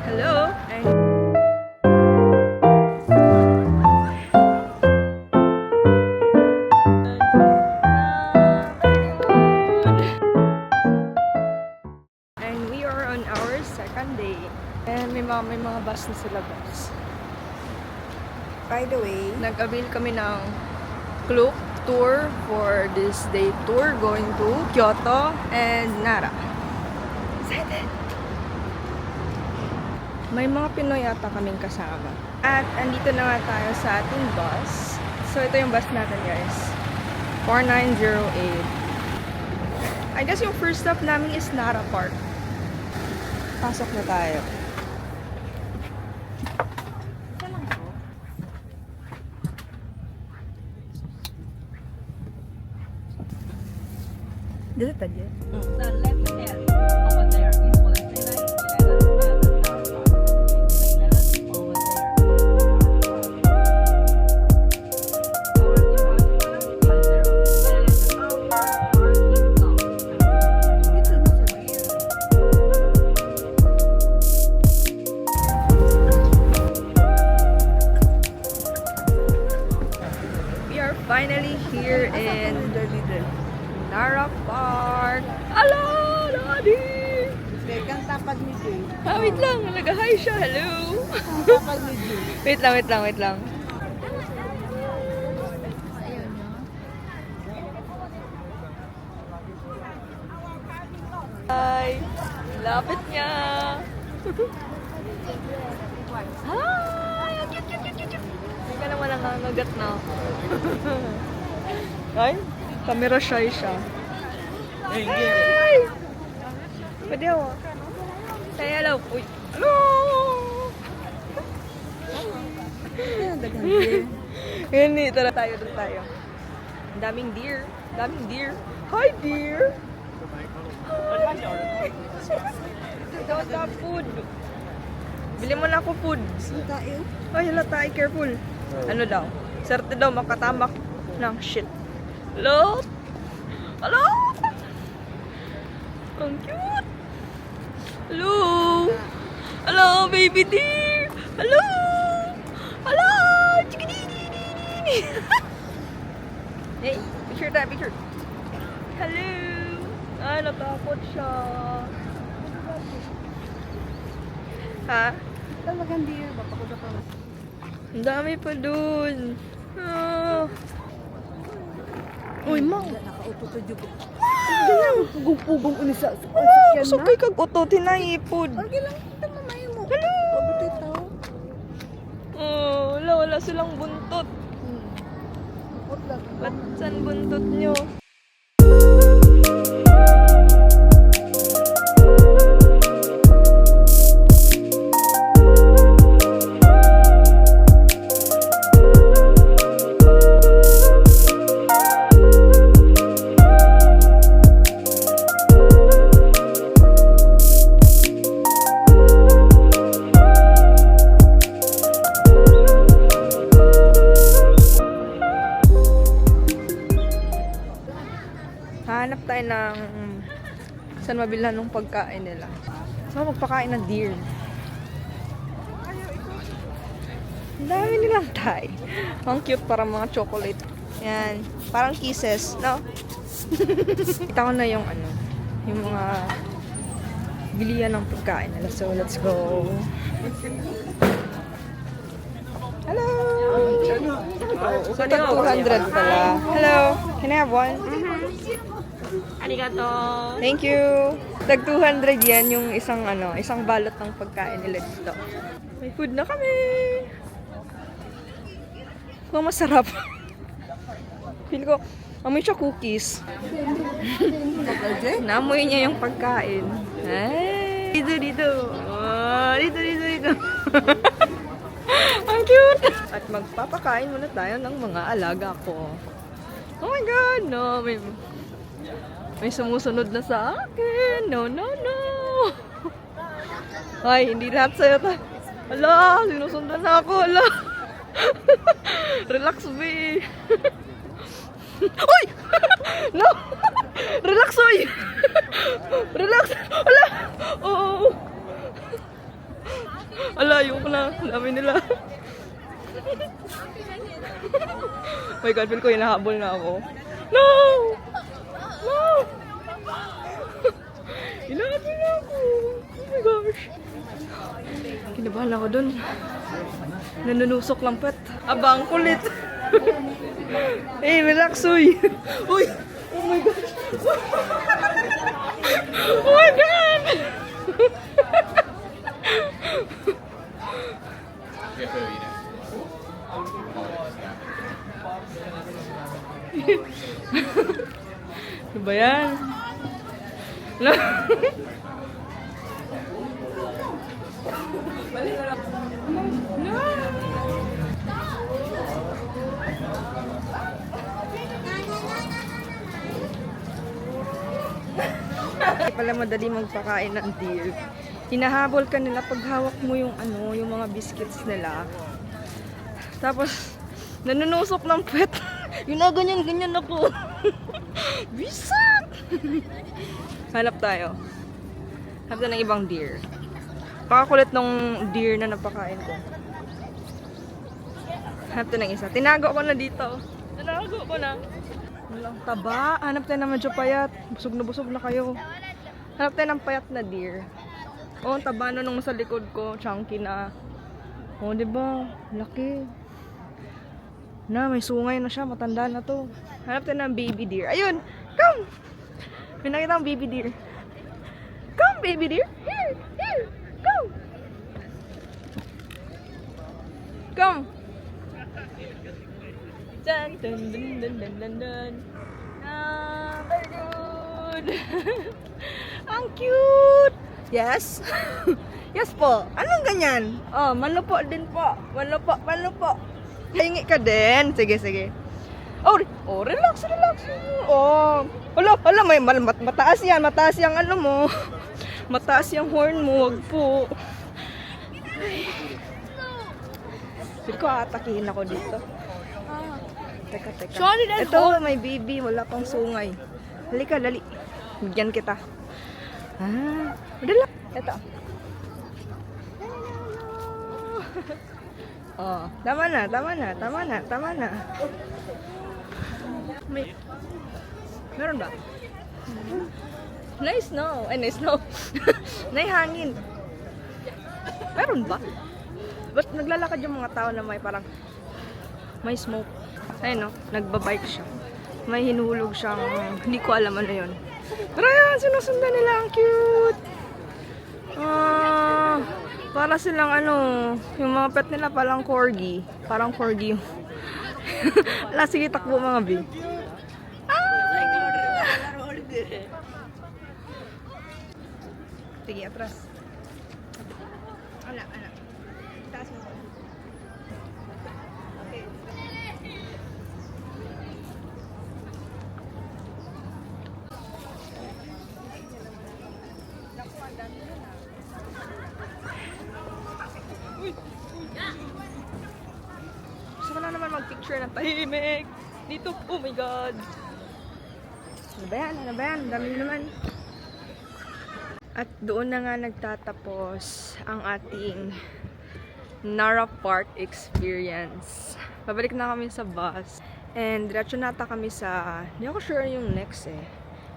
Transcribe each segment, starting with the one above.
Hello. And we are on our second day. And may mga bus na sila guys. By the way, Nag-avail kami ng Klook tour for this day tour going to Kyoto and Nara. Excited! May mga Pinoy ata kaming kasama. At andito na nga tayo sa ating bus. So ito yung bus natin guys. 4908. I guess yung first stop namin is Nara Park. Pasok na tayo. Dito tayo. The left hand over there is for the 11 over there. Our departure is 0 and our parking lot. We are finally here in Nara Park. Hello, Daddy! kang tapad ni Jay. Ah, wait lang. Nag-hi siya. Hello. Ang tapad ni Jay. Wait lang. Hi! Lapit niya! Hi! Ang cute! Hindi ka naman nangangagat na. Ay, camera shy siya. Hi! Pwede ako. Say hello. Uy! Hello! Yan, dagang Jay. Yan eh, tara tayo, doon tayo. Ang daming deer. Hi, deer! Dapat na food. Bili mo na ako food. Saan tayo? Ay, hala tayo, careful. Ano daw? Serte daw, makatamak ng shit. Hello? Hello? Ang cute. Hello? Hello, baby deer? Hello? Hello? Chikididididi. Hey, picture tayo, picture. Hello? Ay, natakot siya. Ha? Talagang deer. Baka ko na pa. Ang dami pa dun. Ah. Uy, ma. Nakaupo to Jay. Ganyan, pugong-pugong ulit sa Ah, sakay kag uto, tinaipod. Okay lang, ito mamayo mo. Hello? Huwag ito ito. Oh, wala silang buntot. Huwag lang. Ba't saan buntot nyo? Hanap tayo ng saan mabilhan ng pagkain nila. So, magpakain ng deer. Ang dami nilang Thai. Ang cute, parang mga chocolate. Yan. Parang kisses, no? Kita ko na yung ano, yung mga bilihan ng pagkain nila. So, let's go. Hello! So, tag 200 pala. Hello! Can I have one? Arigato. Thank you. Tag 200 yan yung isang isang balot ng pagkain nila dito. May food na kami. Kung masarap. Feel ko, amoy siya cookies. Naamoy niya yung pagkain. Ay, dito. Oh, dito. Ang cute. At magpapakain muna tayo ng mga alaga ko. Oh my God, no. May sumusunod na sa akin. No. Ay, hindi lahat sa'yo ta. Ala, sinusundan na ako. Ala. Relax, be. Uy! No! Relax, oy! Relax! Ala! Oo! Ala, ayoko na. Ang dami nila. Oh my God, feel ko hinahabol na ako. No! No! Hinahabol na ako. Oh my gosh. Kinabahan ako dun. Nanunusok lang pet. Aba, ang kulit. Hey, relax, uy. Uy! Oh my gosh. Oh my God! Ano ba yan? No. Hindi pala madali magpakain ng deer. Hinahabol ka nila pag hawak mo yung yung mga biscuits nila. Tapos, nanunusok ng pet. Yun na, ganyan ako. Bisak! Hanap tayo. Hanap tayo ng ibang deer. Pakakulit nung deer na napakain ko. Hanap tayo ng isa. Tinago ko na dito. Tinago ko na. Walang taba. Hanap tayo na medyo payat. Busog na kayo. Hanap tayo ng payat na deer. Oh, ang taba na nung sa likod ko. Chunky na. Oh, diba? Laki. Na, may sungay na siya. Matanda na to. Hanap tayo ng baby deer. Ayun! Come! May nakita ang baby deer. Come, baby deer! Here! Here! Come! Come! Dun, dun, dun, dun, dun, dun, dun. Ah, very good! Ang cute! Yes? Yes po. Anong ganyan? Oh, malupo din po. Malupo. Hingi ka din. Sige. Oh, relax. Oh. Hala, may mataas yan. Mataas yung ano mo. Mataas yung horn mo. Wag po. Ay. Feel ko atakihin ako dito. Teka. Ito, may baby. Wala pang sungay. Halika, dali. Bigyan kita. Dala. Ito. Oh, tama na. Meron ba? Nice no. Nay hangin. Meron ba? Ba't naglalakad yung mga tao na may parang may smoke? Ayun no, nagbabike siya. May hinulog siyang, hindi ko alam ano yun. Pero yan, sinusundan nila. Ang cute. Para silang yung mga pet nila parang corgi. Parang corgi yung... Wala, sige, takbo mga B. Sige, atras. Ala. Taas mo. Okay. Gusto ko na naman mag-picture ng tahimik. Dito, oh my God. Ano ba yan? Dami naman. At doon na nga nagtatapos ang ating Nara Park experience. Pabalik na kami sa bus. And diretso nata kami sa, hindi ako sure yung next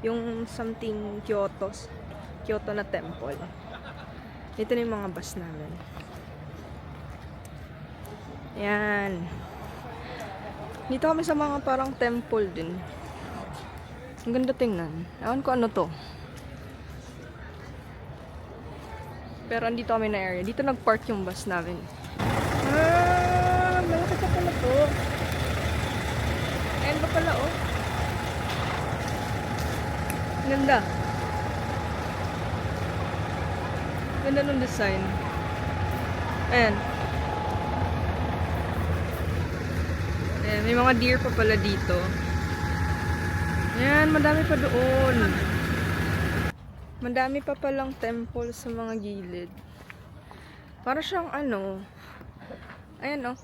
yung something Kyoto na temple. Ito na yung mga bus namin. Yan. Dito kami sa mga parang temple din. Ang ganda tingnan. Ewan ko ano to. Pero andito kami na area. Dito nag-park yung bus namin. Malaki pa pala to. Ayan pa pala, oh. Ganda. Ganda nung design. Ayan. Ayan, may mga deer pa pala dito. Ayan, madami pa doon. Madami pa palang temple sa mga gilid. Para siyang ayan oh.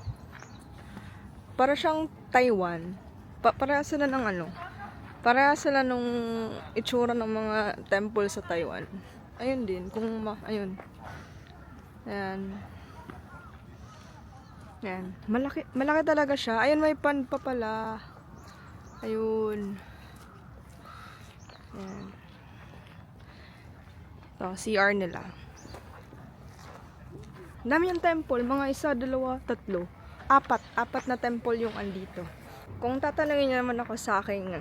Para siyang Taiwan. Para sila ng para sila nung itsura ng mga temple sa Taiwan. Ayun din, ayun. Ayan. Ayan. Malaki talaga siya. Ayun, may pan pa pala. Ayun. Ayan. Ito, CR nila. Dami yung temple. Mga 1, 2, 3. 4 na temple yung andito. Kung tatanungin niyo naman ako sa aking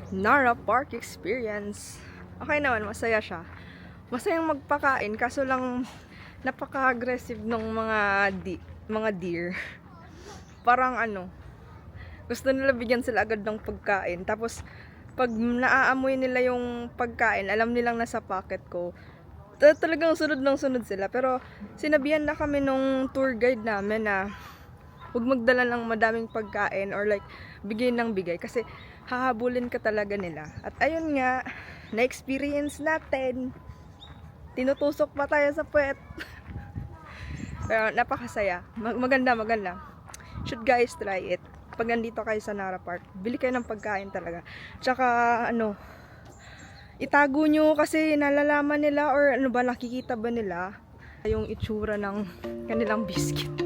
Nara Park experience, okay naman, masaya siya. Masayang magpakain, kaso lang napaka-aggressive ng mga deer. Parang gusto nila bigyan sila agad ng pagkain. Tapos, pag naaamoy nila yung pagkain, alam nilang nasa pocket ko, talagang sunod ng sunod sila. Pero, sinabihan na kami nung tour guide namin na huwag magdala ng madaming pagkain or like, bigay ng bigay. Kasi, hahabulin ka talaga nila. At ayun nga, na-experience natin. Tinutusok pa tayo sa puwet. Pero, napakasaya. Maganda. Should guys try it. Pag nandito kayo sa Nara Park, bili kayo ng pagkain talaga. Tsaka, itago nyo kasi nalalaman nila or nakikita ba nila yung itsura ng kanilang biscuit.